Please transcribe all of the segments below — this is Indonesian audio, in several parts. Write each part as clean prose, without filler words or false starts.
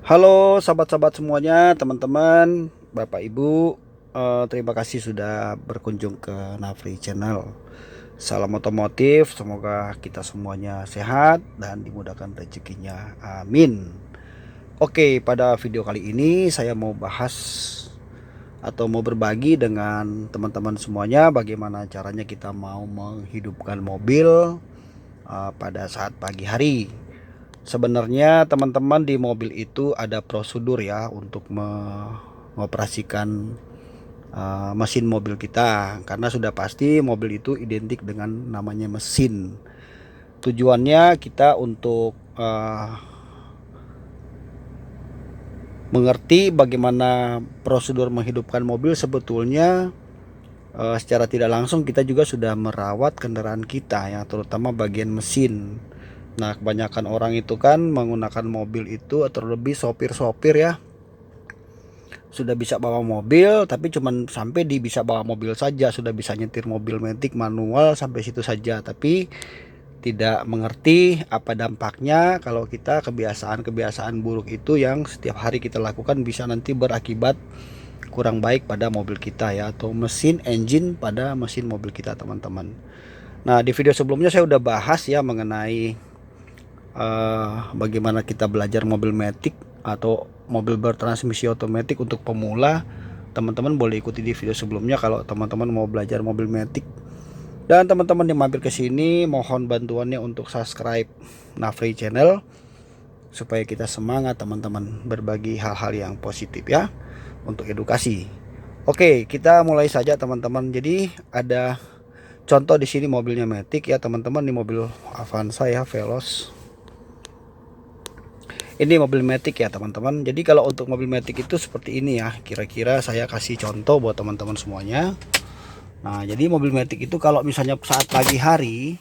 Halo sahabat-sahabat semuanya, teman-teman, Bapak Ibu, terima kasih sudah berkunjung ke Nafri Channel. Salam otomotif, semoga kita semuanya sehat dan dimudahkan rezekinya. Amin. Oke, pada video kali ini saya mau bahas atau mau berbagi dengan teman-teman semuanya bagaimana caranya kita mau menghidupkan mobil pada saat pagi hari. Sebenarnya teman-teman di mobil itu ada prosedur ya untuk mengoperasikan mesin mobil kita, karena sudah pasti mobil itu identik dengan namanya mesin. Tujuannya kita untuk mengerti bagaimana prosedur menghidupkan mobil. Sebetulnya secara tidak langsung kita juga sudah merawat kendaraan kita ya, terutama bagian mesin. Nah, kebanyakan orang itu kan menggunakan mobil itu, terlebih sopir-sopir ya, sudah bisa bawa mobil tapi cuman sampai di bisa bawa mobil saja, sudah bisa nyetir mobil matic manual sampai situ saja, tapi tidak mengerti apa dampaknya kalau kita kebiasaan-kebiasaan buruk itu yang setiap hari kita lakukan bisa nanti berakibat kurang baik pada mobil kita ya, atau mesin engine pada mesin mobil kita teman-teman. Nah, di video sebelumnya saya udah bahas ya mengenai bagaimana kita belajar mobil matic atau mobil bertransmisi otomatis untuk pemula. Teman-teman boleh ikuti di video sebelumnya kalau teman-teman mau belajar mobil matic. Dan teman-teman yang mampir ke sini mohon bantuannya untuk subscribe Nafri Channel supaya kita semangat teman-teman berbagi hal-hal yang positif ya, untuk edukasi. Oke, kita mulai saja teman-teman. Jadi ada contoh di sini mobilnya matic ya teman-teman, di mobil Avanza ya, Veloz. Ini mobil matic ya teman-teman. Jadi kalau untuk mobil matic itu seperti ini ya, kira-kira saya kasih contoh buat teman-teman semuanya. Nah, jadi mobil matic itu kalau misalnya saat pagi hari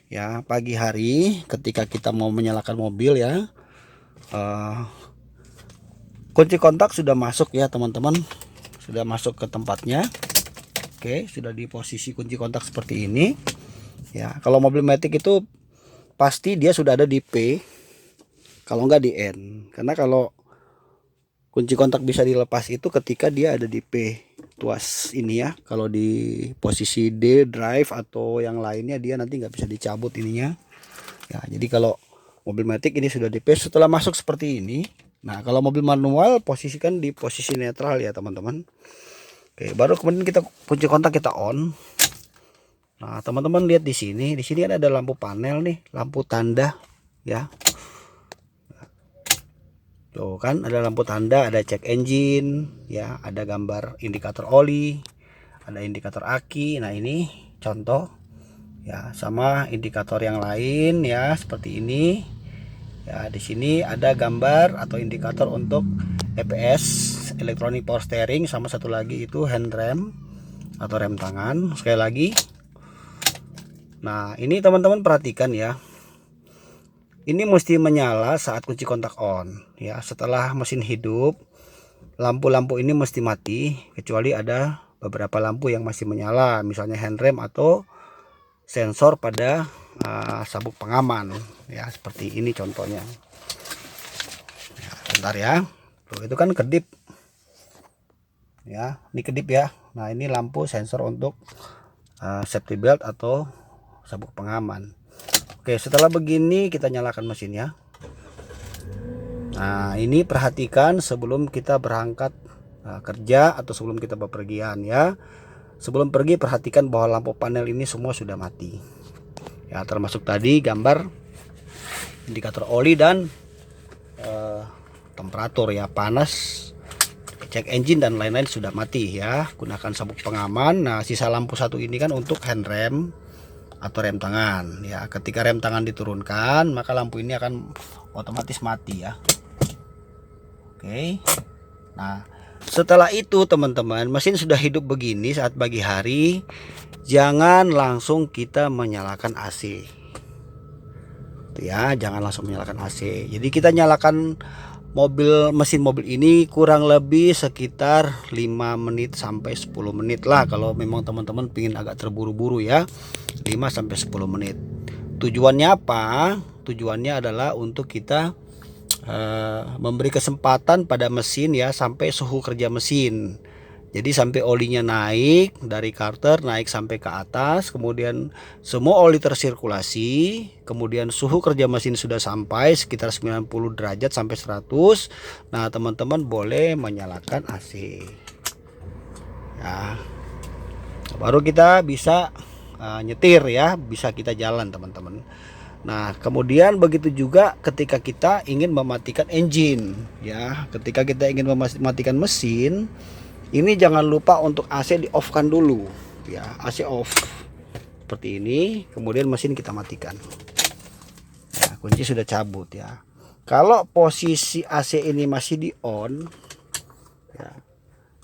ya, pagi hari ketika kita mau menyalakan mobil ya, kunci kontak sudah masuk ya teman-teman, sudah masuk ke tempatnya. Oke, sudah di posisi kunci kontak seperti ini ya. Kalau mobil matic itu pasti dia sudah ada di P, kalau enggak di N, karena kalau kunci kontak bisa dilepas itu ketika dia ada di P tuas ini ya. Kalau di posisi D drive atau yang lainnya dia nanti nggak bisa dicabut ininya ya. Jadi kalau mobil matic ini sudah di P setelah masuk seperti ini. Nah, kalau mobil manual posisikan di posisi netral ya teman-teman. Oke, baru kemudian kita kunci kontak kita on. Nah, teman-teman lihat di sini kan ada lampu panel nih, lampu tanda ya. Tuh kan ada lampu tanda, ada cek engine ya, ada gambar indikator oli, ada indikator aki. Nah, ini contoh ya, sama indikator yang lain ya seperti ini. Ya, di sini ada gambar atau indikator untuk EPS, electronic power steering, sama satu lagi itu hand rem atau rem tangan. Sekali lagi. Nah, ini teman-teman perhatikan ya. Ini mesti menyala saat kunci kontak on ya. Setelah mesin hidup, lampu-lampu ini mesti mati kecuali ada beberapa lampu yang masih menyala, misalnya hand rem atau sensor pada sabuk pengaman ya, seperti ini contohnya ya. Bentar ya. Tuh, itu kan kedip ya, ini kedip ya. Nah, ini lampu sensor untuk safety belt atau sabuk pengaman. Oke, setelah begini kita nyalakan mesinnya. Nah, ini perhatikan sebelum kita berangkat kerja atau sebelum kita bepergian ya. Sebelum pergi perhatikan bahwa lampu panel ini semua sudah mati ya, termasuk tadi gambar indikator oli dan temperatur ya, panas, cek engine dan lain-lain sudah mati ya. Gunakan sabuk pengaman. Nah, sisa lampu satu ini kan untuk hand rem atau rem tangan ya. Ketika rem tangan diturunkan maka lampu ini akan otomatis mati ya. Oke. Nah, setelah itu teman-teman, mesin sudah hidup begini saat pagi hari, jangan langsung kita menyalakan AC ya, jangan langsung menyalakan AC. Jadi kita nyalakan mesin mobil ini kurang lebih sekitar 5 menit sampai 10 menit lah, kalau memang teman-teman pingin agak terburu-buru ya, 5 sampai 10 menit. Tujuannya apa? Tujuannya adalah untuk kita memberi kesempatan pada mesin ya sampai suhu kerja mesin. Jadi sampai olinya naik dari karter naik sampai ke atas, kemudian semua oli tersirkulasi, kemudian suhu kerja mesin sudah sampai sekitar 90 derajat sampai 100. Nah, teman-teman boleh menyalakan AC. Ya. Baru kita bisa nyetir ya, bisa kita jalan teman-teman. Nah, kemudian begitu juga ketika kita ingin mematikan engine ya. Ketika kita ingin mematikan mesin, ini jangan lupa untuk AC di off kan dulu ya, AC off seperti ini, kemudian mesin kita matikan ya, kunci sudah cabut ya. Kalau posisi AC ini masih di on ya,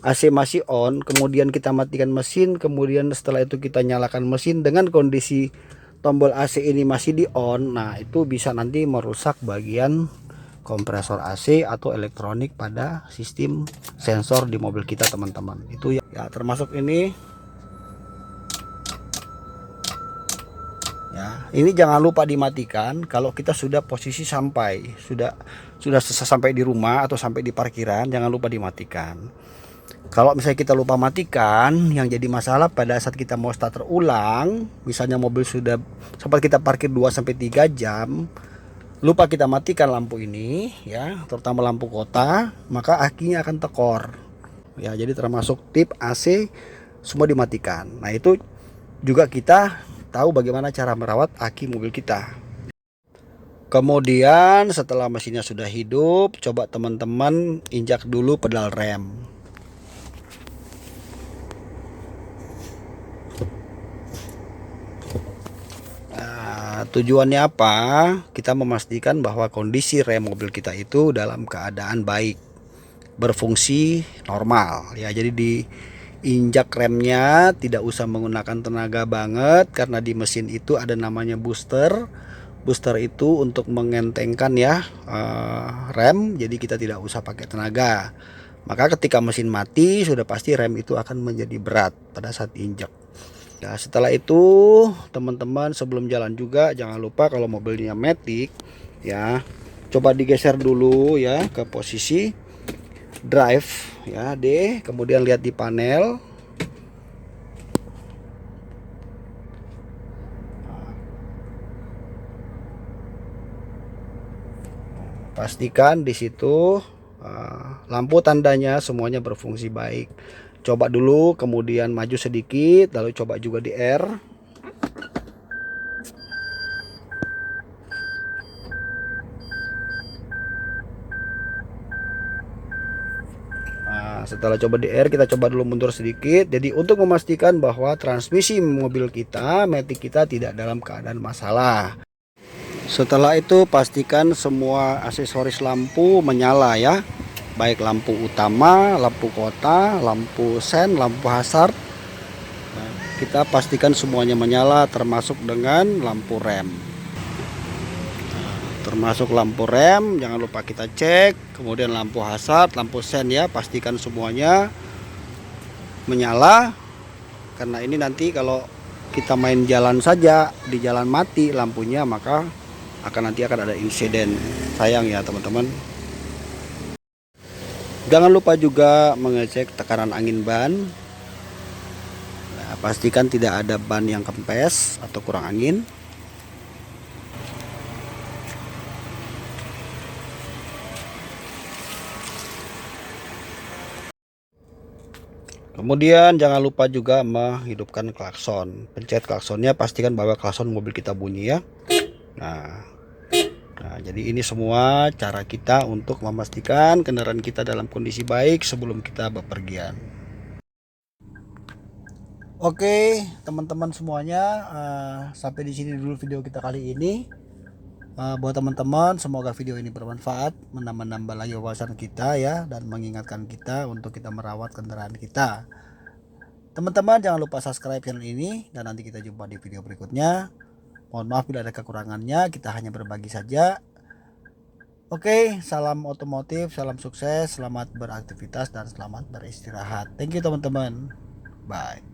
AC masih on, kemudian kita matikan mesin, kemudian setelah itu kita nyalakan mesin dengan kondisi tombol AC ini masih di on, nah itu bisa nanti merusak bagian kompresor AC atau elektronik pada sistem sensor di mobil kita teman-teman. Itu ya termasuk ini ya, ini jangan lupa dimatikan kalau kita sudah posisi sudah sampai di rumah atau sampai di parkiran, jangan lupa dimatikan. Kalau misalnya kita lupa matikan, yang jadi masalah pada saat kita mau starter ulang, misalnya mobil sudah sempat kita parkir 2-3 jam, lupa kita matikan lampu ini ya, terutama lampu kota, maka akinya akan tekor ya. Jadi termasuk tip AC semua dimatikan. Nah, itu juga kita tahu bagaimana cara merawat aki mobil kita. Kemudian setelah mesinnya sudah hidup, coba teman-teman injak dulu pedal rem. Tujuannya apa? Kita memastikan bahwa kondisi rem mobil kita itu dalam keadaan baik, berfungsi normal ya. Jadi diinjak remnya tidak usah menggunakan tenaga banget, karena di mesin itu ada namanya booster. Booster itu untuk mengentengkan ya rem, jadi kita tidak usah pakai tenaga. Maka ketika mesin mati sudah pasti rem itu akan menjadi berat pada saat diinjak. Nah, setelah itu teman-teman sebelum jalan juga jangan lupa kalau mobilnya matic ya, coba digeser dulu ya ke posisi drive ya D, kemudian lihat di panel. Pastikan di situ lampu tandanya semuanya berfungsi baik. Coba dulu, kemudian maju sedikit, lalu coba juga di R. Nah, setelah coba di R, kita coba dulu mundur sedikit. Jadi untuk memastikan bahwa transmisi mobil kita, matic kita tidak dalam keadaan masalah. Setelah itu pastikan semua aksesoris lampu menyala ya, baik lampu utama, lampu kota, lampu sen, lampu hazard. Nah, kita pastikan semuanya menyala, termasuk dengan lampu rem. Nah, termasuk lampu rem jangan lupa kita cek, kemudian lampu hazard, lampu sen ya, pastikan semuanya menyala, karena ini nanti kalau kita main jalan saja di jalan mati lampunya, maka nanti akan ada insiden, sayang ya teman-teman. Jangan lupa juga mengecek tekanan angin ban. Nah, pastikan tidak ada ban yang kempes atau kurang angin. Kemudian jangan lupa juga menghidupkan klakson. Pencet klaksonnya, pastikan bahwa klakson mobil kita bunyi ya. Nah, jadi ini semua cara kita untuk memastikan kendaraan kita dalam kondisi baik sebelum kita bepergian. Oke, teman-teman semuanya, sampai di sini dulu video kita kali ini. Buat teman-teman, semoga video ini bermanfaat, menambah lagi wawasan kita ya, dan mengingatkan kita untuk kita merawat kendaraan kita. Teman-teman jangan lupa subscribe channel ini, dan nanti kita jumpa di video berikutnya. Mohon maaf bila ada kekurangannya, kita hanya berbagi saja. Oke, salam otomotif, salam sukses, selamat beraktivitas dan selamat beristirahat. Thank you teman-teman. Bye.